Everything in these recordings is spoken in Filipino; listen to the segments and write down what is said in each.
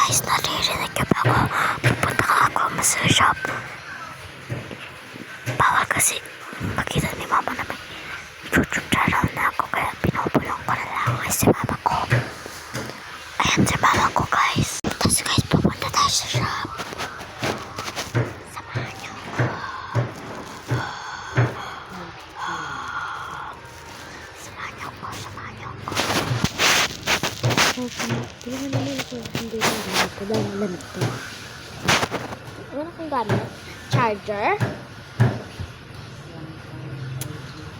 Guys, naririnig niyo ba ako? Pupunta ka ako sa shop. Bawal kasi makita ni mama na may YouTube channel na ako, kaya pinupulong ko na lang kasi si mama ko. Ayan si mama ko, guys. Tapos guys, pupunta tayo sa shop. Samahan niyo ako. Samahan niyo ako. Hindi naman naman ito. Hindi naman ito. Dahil malamit ito. Ano kong gamit? Charger.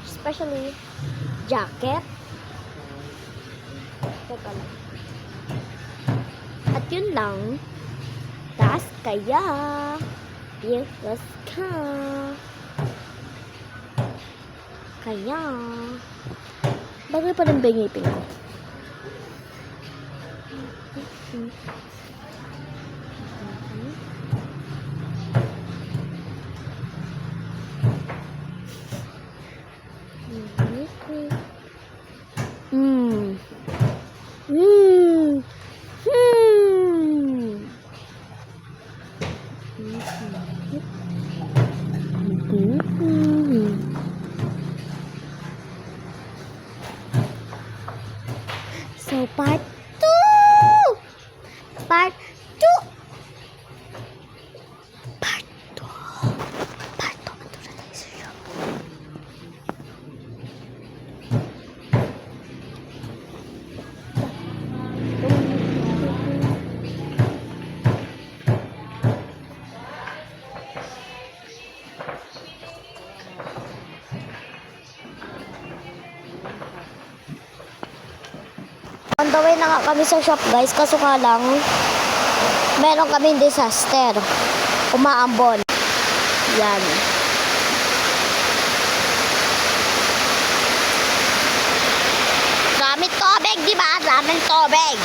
Especially jacket. Teka lang. At yun lang. Tas kaya. Yes, ka. Kaya. Bagay pa rin ba yung ngipin ko? So part 2. Part 2. Part 2. Part 2. Ito na tayo sa shop. On the way na nga kami sa shop, guys, kaso nga lang meron kaming disaster. Umaambon. Yan. Daming tubig, di ba? Daming tubig.